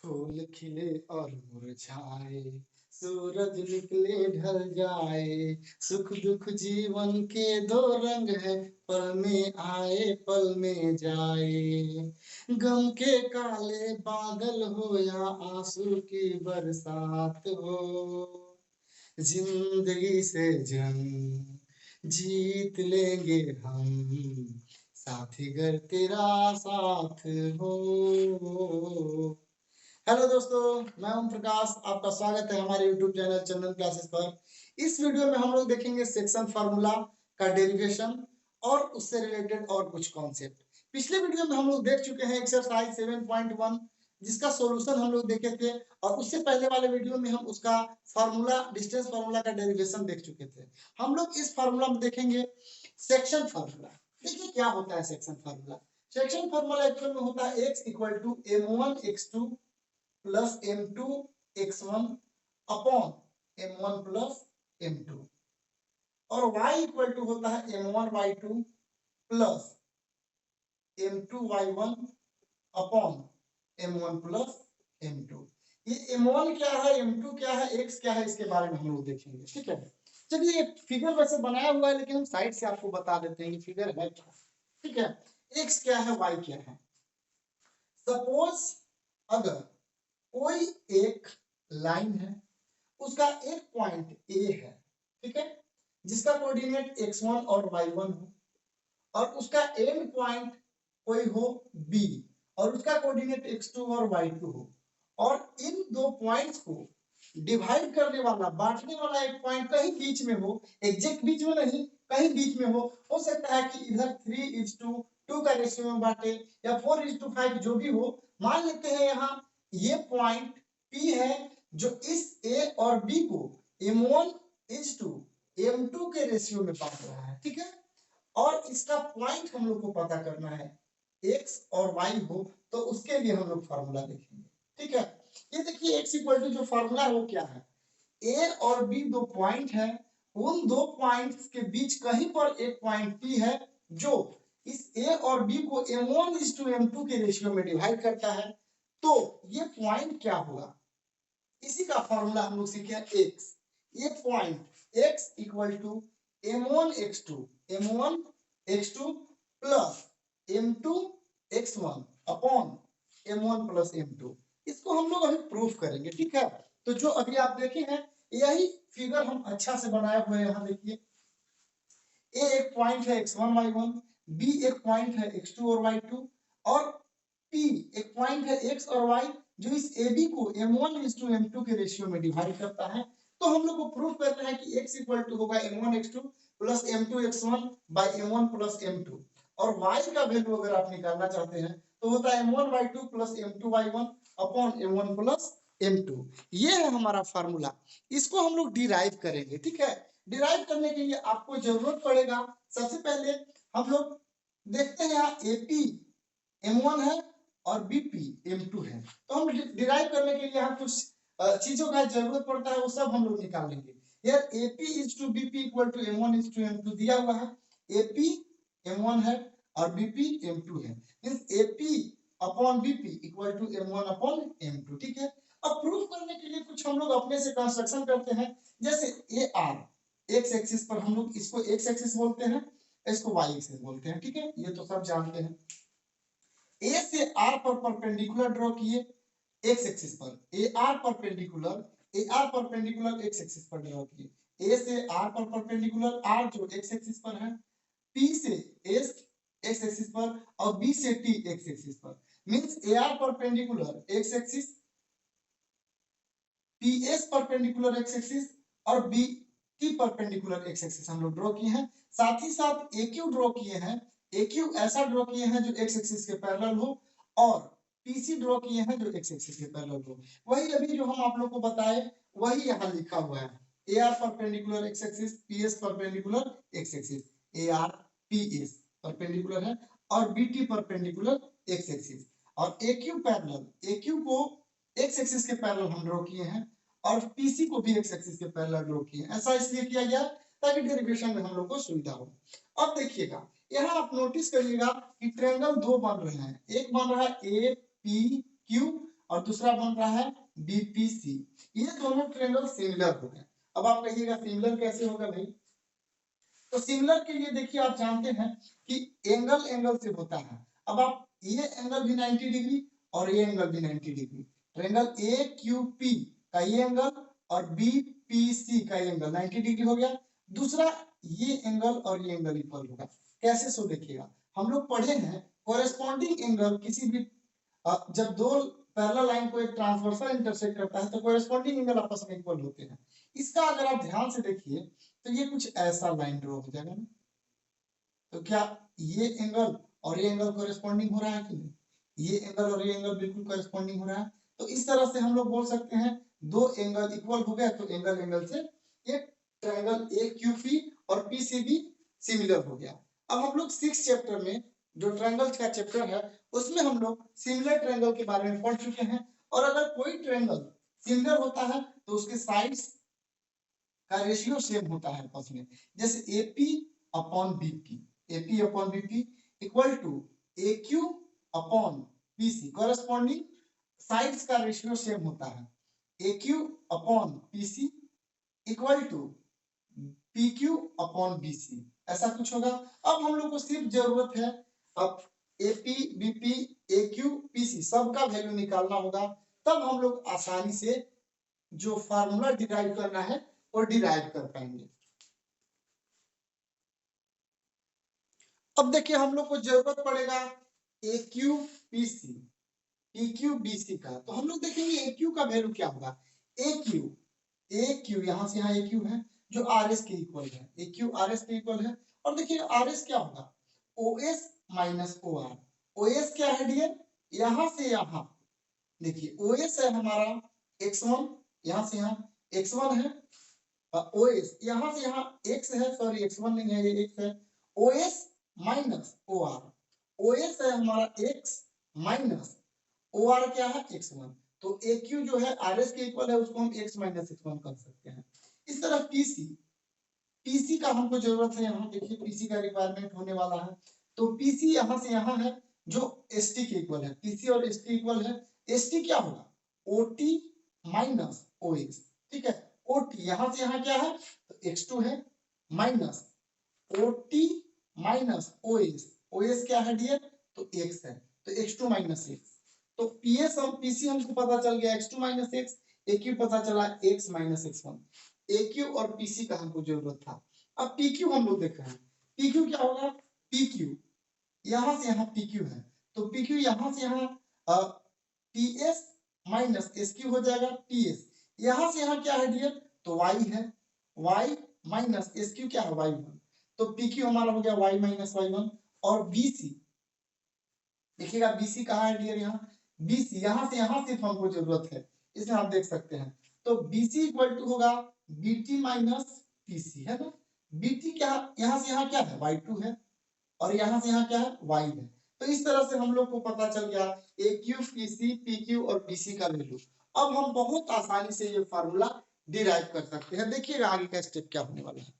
फूल खिले और मुरझाए, सूरज निकले ढल जाए, सुख दुख जीवन के दो रंग है, पल में आए पल में जाए। गम के काले बादल हो या आंसू की बरसात हो, जिंदगी से जंग जीत लेंगे हम, साथी घर तेरा साथ हो। हेलो दोस्तों, मैं ओम प्रकाश, आपका स्वागत है हमारे यूट्यूब चैनल चंदन क्लासेस पर। इस वीडियो में हम लोग देखेंगे सेक्शन फार्मूला का डेरिवेशन और उससे रिलेटेड और कुछ कॉन्सेप्ट। पिछले वीडियो में हम लोग देख चुके हैं एक्सरसाइज 7.1, जिसका सॉल्यूशन हम लोग देखे थे, और उससे पहले वाले वीडियो में हम उसका फार्मूला, डिस्टेंस फार्मूला का डेरिवेशन देख चुके थे। हम लोग इस फार्मूला में देखेंगे सेक्शन फार्मूला। देखिए क्या होता है section formula. Section formula actual में होता है x equal to m1 x2 plus m2 x1 upon m1 plus m2, और y इक्वल टू होता है m1 y2 plus m2 y1 upon m1 plus m2। ये m1 क्या है, m2 क्या है, x क्या है, इसके बारे में हम लोग देखेंगे। ठीक है, चलिए फिगर वैसे बनाया हुआ है, लेकिन हम साइड से आपको बता देते हैं कि फिगर है क्या। ठीक है, x क्या है, y क्या है। सपोज अगर कोई एक लाइन है, उसका एक पॉइंट ए है, ठीक है, जिसका कोऑर्डिनेट x1 और y1 हो, और उसका एंड पॉइंट कोई हो बी, और उसका कोऑर्डिनेट x2 और y2 हो, और इन दो पॉइंट्स को डिवाइड करने वाला, बांटने वाला एक पॉइंट कहीं बीच में हो, एग्जैक्ट बीच में नहीं, कहीं बीच में हो सकता है कि इधर 3:2 का रेशियो में बांटे, या 4:5, जो भी हो। मान लेते हैं यहाँ ये पॉइंट P है, जो इस A और B को m1:m2 के रेशियो में बांट रहा है। ठीक है, और इसका पॉइंट हम लोग को पता करना है, x और y हो, तो उसके लिए हम लोग फार्मूला देखेंगे। ठीक है, ये देखिए x इक्वल टू जो फार्मूला है वो क्या है, a और b दो पॉइंट है, उन दो पॉइंट्स के बीच कहीं पर एक पॉइंट P है, जो इस a और b को m1:m2 के रेशियो में डिवाइड करता है। तो ये पॉइंट क्या होगा, इसी का फॉर्मूला हम लोग सीखे x। ये point x equal to m1 x2 plus m2 x1 upon m1 plus m2। इसको हम लोग अभी प्रूफ करेंगे। ठीक है, तो जो अभी आप देखे हैं यही फिगर हम अच्छा से बनाए हुए हैं। यहाँ देखिए, a एक पॉइंट है x1 y1, b एक पॉइंट है x2 और y2, और p एक पॉइंट है x और y, जो इस AB को m1:m2 के रेशियो में डिवाइड करता है। तो हम लोग को प्रूफ करना है कि x इक्वल टू होगा m1 x2 plus m2 x1 bye m1 plus m2, और y का वैल्यू अगर आप निकालना चाहते हैं तो होता है m1 y2 plus m2 y1 upon m1 plus m2। ये है हमारा फार्मूला, इसको हम लोग डिराइव करेंगे। ठीक है, डिराइव करने के लिए आपको जरूरत पड़ेगा, सबसे पहले हम लोग देखते हैं यहाँ AP m1 है और BP m2 है, तो हम डिराइव करने के लिए यहाँ कुछ चीजों का जरूरत पड़ता है, वो सब हम लोग निकाल लेंगे। यार AP:BP इक्वल टू m1:m2 दिया हुआ है, AP m1 है और BP m2 है, means AP upon BP equal to m1 upon m2। ठीक है, अब प्रूफ करने के लिए कुछ हम लोग अपने से कंस्ट्रक्शन करते हैं, जैसे AR एक्स एक्सिस पर हम लोग इसको एक्स एक्सिस बोलते हैं, इसको वाई एक्सिस बोलते हैं। ठीक है, ये तो सब जानते हैं। ए से आर पर परपेंडिकुलर ड्रॉ किए एक्स एक्सिस पर, ए आर परपेंडिकुलर एक्स एक्सिस पर ड्रॉ किए, ए से आर पर परपेंडिकुलर, आर जो एक्स एक्सिस पर है, पी से एस एक्स एक्सिस पर, और बी से टी एक्स एक्सिस पर। Means A R perpendicular x axis, P S perpendicular x axis, और B T perpendicular x axis हम लोग ड्रॉ किए हैं। साथ ही साथ ए क्यू ड्रॉ किए हैं, ए क्यू ऐसा ड्रॉ किए हैं जो एक्स एक्सिस के पैरेलल हो, और पीसी ड्रॉ किए हैं जो एक्स एक्सिस के पैरेलल हो। वही अभी जो हम आप लोग को बताए वही यहाँ लिखा हुआ है, A R perpendicular x axis, P S perpendicular x axis, A R P S perpendicular है, और B T perpendicular x axis, और A Q parallel, A Q को एक्स एक्सिस के पैरेलल हम ड्रॉ किए हैं, और पीसी को भी एक्स एक्सिस के पैरेलल ड्रॉ किए। ऐसा इसलिए किया गया ताकि डेरिवेशन में हम लोग को सुविधा हो। अब देखिएगा, यहाँ आप नोटिस करिएगा कि ट्रायंगल दो बन रहे हैं, एक बन रहा है ए पी क्यू, और दूसरा बन रहा है बीपीसी। ये दोनों ट्रायंगल सिमिलर हो गए। अब आप कहिएगा सिमिलर कैसे होगा भाई? तो सिमिलर के लिए देखिए आप जानते हैं कि एंगल एंगल से होता है। अब आप ये एंगल भी 90 डिग्री और ये एंगल भी 90 degree, triangle A Q P का ये एंगल और बी पी सी का ये एंगल 90 डिग्री हो गया। दूसरा ये एंगल और ये एंगल इक्वल होगा। कैसे? सो देखिएगा, हम लोग पढ़े हैं कोरेस्पॉन्डिंग एंगल किसी भी जब दो पैरेलल लाइन को एक ट्रांसवर्सल इंटरसेक्ट करता है तो कोरेस्पॉन्डिंग एंगल आपस में इक्वल होते हैं। इसका अगर आप ध्यान से देखिए तो ये कुछ ऐसा लाइन ड्रॉ हो जाएगा ना, तो क्या ये एंगल और ये एंगल कोरेस्पॉन्डिंग हो रहा है कि नहीं? ये एंगल और ये एंगल बिल्कुल कोरेस्पॉन्डिंग हो रहा है। तो इस तरह से हम लोग बोल सकते हैं दो एंगल इक्वल हो गए तो एंगल एंगल से एक ट्रायंगल ए क्यू पी और पी सी भी सिमिलर हो गया। अब हम लोग 6 चैप्टर में जो ट्रायंगल्स का चैप्टर है उसमें हम लोग सिमिलर ट्रायंगल के बारे में पढ़ चुके हैं। और अगर कोई ट्रायंगल सिमिलर होता है तो उसके साइड्स का रेशियो सेम होता है आपस में। जैसे AP upon BP, AP upon BP equal to AQ upon PC, corresponding sides का रेशियो सेम होता है। AQ upon PC equal to PQ upon BC, ऐसा कुछ होगा। अब हम लोग को सिर्फ जरूरत है अब AP BP AQ PC सबका वैल्यू निकालना होगा, तब हम लोग आसानी से जो फार्मूला डिराइव करना है वो डिराइव कर पाएंगे। अब देखिए हम लोग को जरूरत पड़ेगा AQPC PQBC का, तो हम लोग देखेंगे AQ का वैल्यू क्या होगा। AQ यहाँ से यहाँ AQ है जो RS के इक्वल है, AQ RS के इक्वल है। और देखिए RS क्या होगा, OS माइनस OR। OS क्या है डियर, यहाँ से यहाँ देखिए OS है हमारा X1, यहाँ से यहाँ X1 है, OS यहाँ से यहाँ X है, सॉरी X1 नहीं है ये X है, OS माइनस OR। OS है हमारा X माइनस OR क्या है X1, तो AQ जो है RS के इक्वल है उसको हम X माइनस X1 कर सकते हैं। इस तरह PC का हमको जरूरत है, यहाँ देखिए PC का रिक्वायरमेंट होने वाला है, तो PC यहाँ से यहाँ है जो ST के इक्वल है, PC और ST इक्वल है। ST क्या होगा, OT माइनस OX, ठीक है। OT यहाँ से यहाँ क्या है तो X2 है minus OT minus OS, OS क्या है डियर तो X है, तो X2 माइनस X, तो PS और PC हमको पता चल गया X2 माइनस X, AQ पता चला X माइनस X1। AQ और PC का हमको जरूरत था। अब PQ हम लोग देख रहे हैं, PQ क्या होगा, PQ यहाँ से यहाँ PQ है, तो PQ यहाँ से यहाँ PS माइनस SQ हो जाएगा PS। यहाँ से यहाँ क्या है डियर तो Y है, Y माइनस SQ क्या है Y1, तो PQ हमारा हो गया Y माइनस Y1। और BC देखिएगा BC कहाँ है डियर, यहाँ BC यहाँ से यहाँ सिर्फ हमको जरूरत है, इसमें आप देख सकते हैं। तो BC इक्वल टू होगा BT माइनस PC, है ना। BT क्या यहाँ से यहाँ क्या है Y2 है और यहाँ से यहाँ क्या है Y है। तो इस तरह से हम लोग को पता चल गया AQ PC PQ और BC का वैल्यू। अब हम बहुत आसानी से ये फार्मूला डिराइव कर सकते हैं। देखिएगा आगे का स्टेप क्या होने वाला है।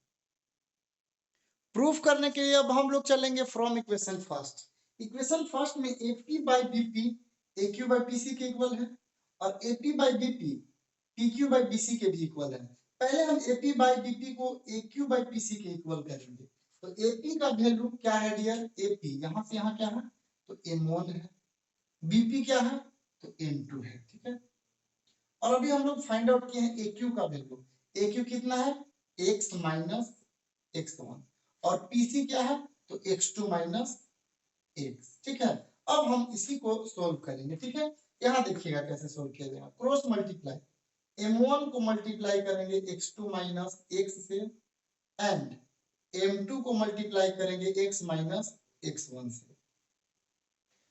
प्रूफ करने के लिए अब हम लोग चलेंगे from equation first. Equation first में AP by BP AQ by PC के इक्वल है और AP by BP PQ by BC के भी इक्वल है। पहले हम AP बाई BP को AQ बाई PC के इक्वल करेंगे। तो AP का वैल्यू क्या है डियर, AP यहाँ से यहाँ क्या है तो M1 है, BP क्या है तो M2 है, ठीक है। और अभी हम लोग फाइंड आउट किए हैं AQ का वैल्यू, AQ कितना है X माइनस X1 और PC क्या है तो X2 माइनस X, ठीक है। अब हम इसी को सोल्व करेंगे, ठीक है। यहाँ देखिएगा कैसे सोल्व किया जाएगा, क्रॉस मल्टीप्लाई, M1 को मल्टीप्लाई करेंगे X2 माइनस X से एंड M2 को मल्टीप्लाई करेंगे X माइनस X1 से।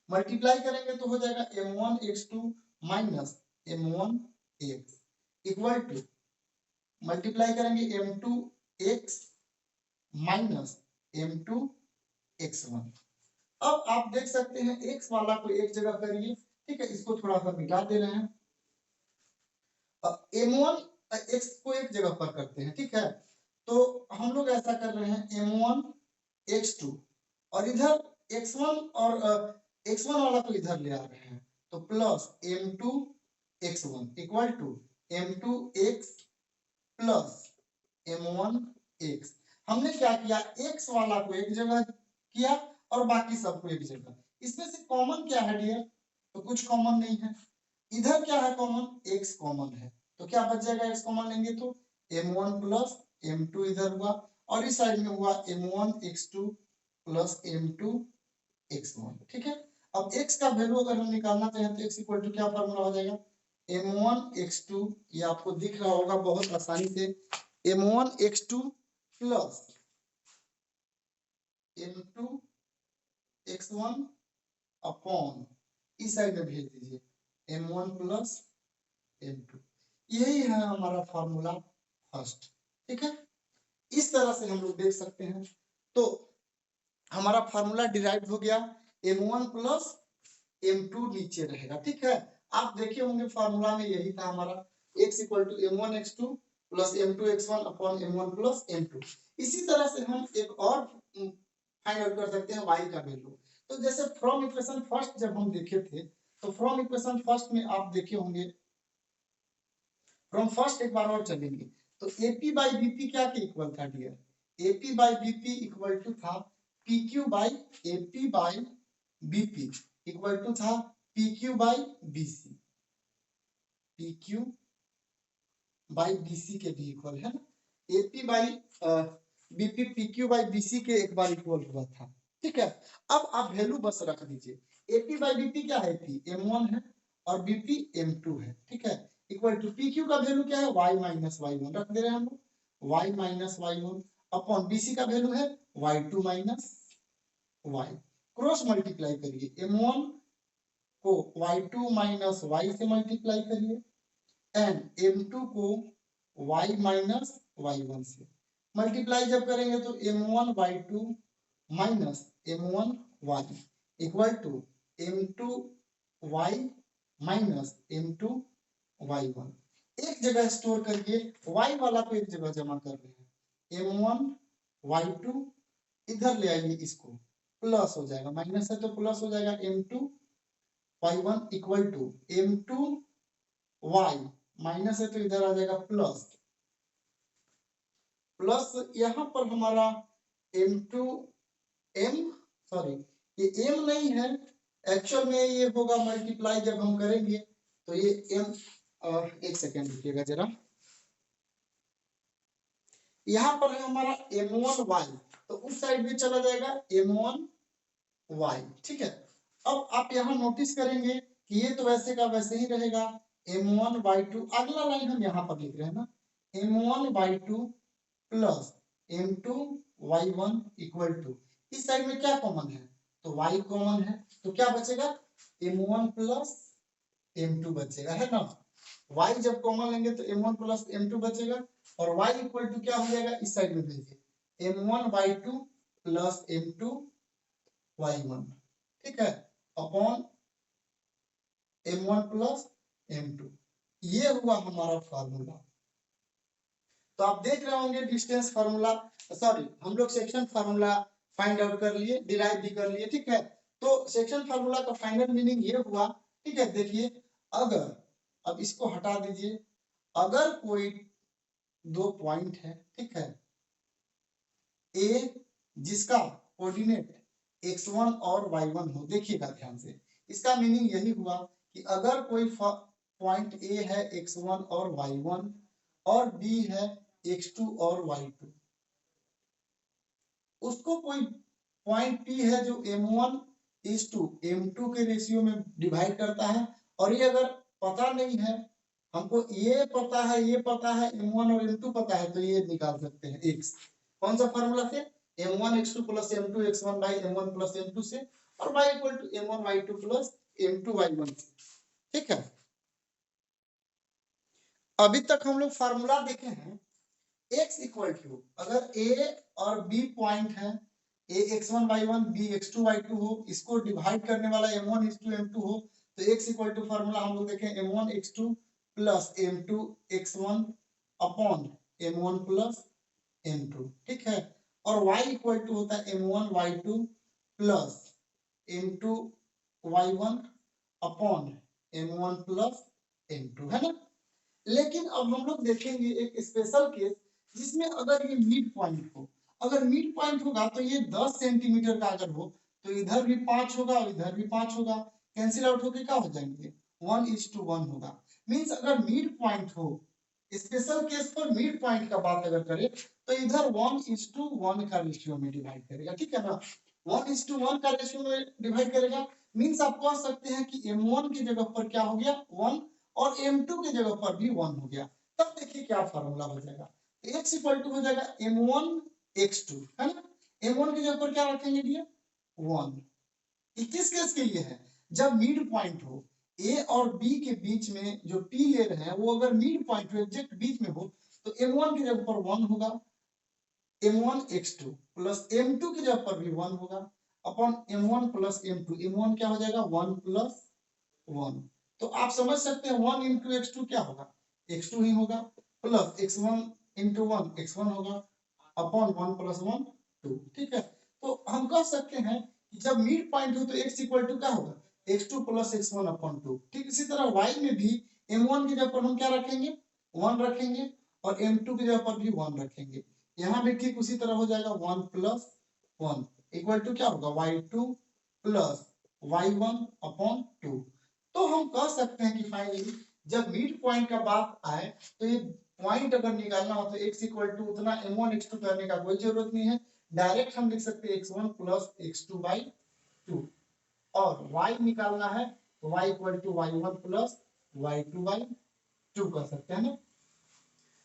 मल्टीप्लाई करेंगे तो हो जाएगा M1 X2 minus M1 X equal to multiply करेंगे M2 X minus M2 X1। अब आप देख सकते हैं X वाला को एक जगह करिए, ठीक है, इसको थोड़ा सा मिटा दे रहे हैं। M1 X को एक जगह पर करते हैं, ठीक है। तो हम लोग ऐसा कर रहे हैं M1 X2 और इधर X1 और X1 वाला को इधर ले आ रहे हैं, तो plus m2x1 equal to m2x plus m1x। हमने क्या किया, x वाला को एक जगह किया और बाकी सबको एक जगह। इसमें से कॉमन क्या है डियर, तो कुछ कॉमन नहीं है। इधर क्या है कॉमन, x कॉमन है, तो क्या बच जाएगा, x कॉमन लेंगे तो m1 प्लस m2 इधर हुआ, और इस साइड में हुआ m1x2 प्लस m2x1। ठीक है, अब x का वैल्यू अगर हम निकालना चाहें तो x इक्वल टू क्या फॉर्मूला हो जाएगा, m1x2, ये आपको दिख रहा होगा बहुत आसानी से, m1x2 प्लस m2x1 अपॉन इस साइड में भेज दीजिए m1 प्लस m2। यही है हमारा फॉर्मूला फर्स्ट। ठीक है, इस तरह से हम लोग देख सकते हैं। तो हमारा फॉर्मूला डिराइव हो गया, m1 प्लस m2 नीचे रहेगा। ठीक है, आप देखे होंगे फॉर्मूला में यही था हमारा, x equal to m1x2 plus m2x1 upon m1 plus m2। इसी तरह से हम एक और फाइंड आउट कर सकते हैं y का वैल्यू। तो जैसे फ्रॉम इक्वेशन फर्स्ट जब हम देखे थे, तो फ्रॉम इक्वेशन फर्स्ट में आप देखे होंगे, फ्रॉम फर्स्ट एक बार और चलेंगे, तो AP बाई BP क्या के इक्वल था dear, AP by BP equal to था PQ by AP by BP equal to था PQ by BC, PQ by BC के भी इक्वल है ना, AP by BP PQ by BC के एक बार इक्वल हुआ था। ठीक है, अब आप वैल्यू बस रख दीजिए, AP बाई BP क्या है, P M1 है और BP M2 है। ठीक है, इक्वल टू PQ का वैल्यू क्या है, y माइनस y1 रख दे रहे हैं हम लोग, y minus y1 upon BC का वैल्यू है y2 minus y। Cross multiply करिए, M1 को y2 माइनस y से मल्टीप्लाई करिए एंड M2 को y माइनस y1 से मल्टीप्लाई जब करेंगे तो M1 y2 minus M1 y equal to M2 y minus M2 y1। एक जगह स्टोर करके y वाला को एक जगह जमा कर रहे हैं, M1 y2 इधर ले आइए, इसको प्लस हो जाएगा, माइनस है तो प्लस हो जाएगा M2 y1 equal to M2 y minus है तो इधर आ जाएगा प्लस, प्लस यहाँ पर हमारा M2 M सॉरी ये M नहीं है, एक्चुअल में ये होगा मल्टीप्लाई जब हम करेंगे तो ये M, एक सेकेंड रुकिएगा जरा, यहाँ पर है हमारा M1y, तो उस साइड भी चला जाएगा M1y। ठीक है, अब आप यहाँ नोटिस करेंगे कि ये तो वैसे का वैसे ही रहेगा, M1y2, अगला लाइन हम यहाँ पर लिख रहे हैं ना, M1y2 plus M2y1 equal to, इस साइड में क्या कॉमन है, तो y कॉमन है, तो क्या बचेगा, M1 प्लस M2 बचेगा, है ना। y जब कॉमन लेंगे तो M1 प्लस M2 बचेगा, और y इक्वल टू क्या हो जाएगा, इस साइड में भेजिए M1y2 प्लस M2y1। ठीक है, अपॉन M1 प्लस M2, ये हुआ हमारा फार्मूला। तो आप देख रहे होंगे डिस्टेंस फार्मूला, सॉरी हम लोग सेक्शन फार्मूला फाइंड आउट कर लिए, डिराइव भी कर लिए। ठीक है, तो सेक्शन फार्मूला का फाइनल मीनिंग ये हुआ। ठीक है, देखिए अगर, अब इसको हटा दीजिए, अगर कोई दो पॉइंट है, ठीक है, ए जिसका कोऑर्डिनेट x1 और y1 हो, देखिएगा ध्यान से, इसका मीनिंग यही हुआ कि अगर कोई पॉइंट ए है x1 और y1 और बी है x2 और y2, उसको कोई पॉइंट P है जो m1 is to m2 के रेशियो में डिवाइड करता है, और ये अगर पता नहीं है हमको, ये पता है, ये पता है, m1 और m2 पता है, तो ये निकाल सकते हैं x, कौन सा फॉर्मूला से, m1 x2 plus m2 x1 by m1 plus m2 से, और y equal to m1 y2 plus m2 y1 से। ठीक है, अभी तक हम लोग फार्मूला देखे हैं, x इक्वल टू अगर a और b पॉइंट है, a x1 y1 b x2 y2 हो, इसको डिवाइड करने वाला m1 is to m2 हो, तो x इक्वल टू फार्मूला हम लोग देखें m1 x2 plus m2 x1 upon m1 plus m2। ठीक है, और y इक्वल टू होता है m1 y2 plus m2 y1 upon m1 plus m2, है ना। लेकिन अब हम लोग देखेंगे एक स्पेशल केस जिसमें अगर ये मिड पॉइंट हो, अगर मिड पॉइंट होगा तो ये 10 सेंटीमीटर का अगर हो तो इधर भी 5 होगा और इधर भी 5 होगा, कैंसिल आउट होके क्या हो जाएंगे 1:1 होगा। मींस अगर मिड पॉइंट हो, स्पेशल केस पर मिड पॉइंट का बात अगर करें तो इधर 1:1 का रेशियो में डिवाइड करेगा, ठीक है ना। 1:1 का रेशियो में डिवाइड करेगा, मींस आप कह सकते हैं कि m1 की जगह पर क्या हो गया 1 और m2 की जगह पर भी 1 हो गया। तब देखिए क्या फार्मूला हो जाएगा, x इक्वल टू हो जाएगा m1 x2, है ना। m1 की जगह पर क्या रखेंगे भैया 1। ये किस केस के लिए है, जब मिड पॉइंट हो ए और बी के बीच में जो टी ले रहे हैं वो अगर मिड पॉइंट हो एग्जैक्ट बीच में हो तो m1 की जगह पर 1 होगा, m1 x2 प्लस m2 की जगह पर भी 1 होगा upon m1 plus m2, m1 क्या हो जाएगा 1 प्लस 1। तो आप समझ सकते हैं 1 इंटू x2 क्या होगा x2 ही होगा, प्लस x1 इंटू 1 x1 होगा अपॉन 1 प्लस 1 2, ठीक है। तो हम कह सकते हैं कि जब मिड पॉइंट हो तो x इक्वल टू क्या होगा x2 प्लस x1 अपॉन 2। ठीक इसी तरह y में भी m1 की जगह पर हम क्या रखेंगे 1 रखेंगे और m2 की जगह पर भी 1 रखेंगे। यहाँ भी ठीक उसी तरह हो जाएगा 1 प्लस 1 इक्वल टू क्या होगा y2 प्लस y1 अपॉन 2। तो हम कह सकते हैं कि फाइनली जब मिड पॉइंट का बात आए तो ये पॉइंट अगर निकालना हो तो x इक्वल टू उतना m1 x2 करने का कोई जरूरत नहीं है, डायरेक्ट हम लिख सकते हैं x1 प्लस x2 बाई 2 और y निकालना है तो y equal to y1 plus y2 by 2 कर सकते हैं ना।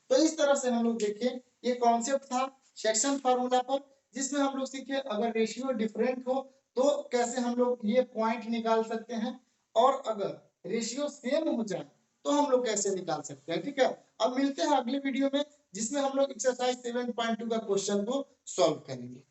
तो इस तरह से हम लोग देखिए ये कॉन्सेप्ट था सेक्शन फार्मूला पर, जिसमें हम लोग सीखे अगर रेशियो डिफरेंट हो तो कैसे हम लोग ये पॉइंट निकाल सकते हैं और अगर रेशियो सेम हो जाए तो हम लोग कैसे निकाल सकते हैं, ठीक है। अब मिलते हैं अगले वीडियो में जिसमें हम लोग एक्सरसाइज 7.2 का क्वेश्चन को सॉल्व करेंगे।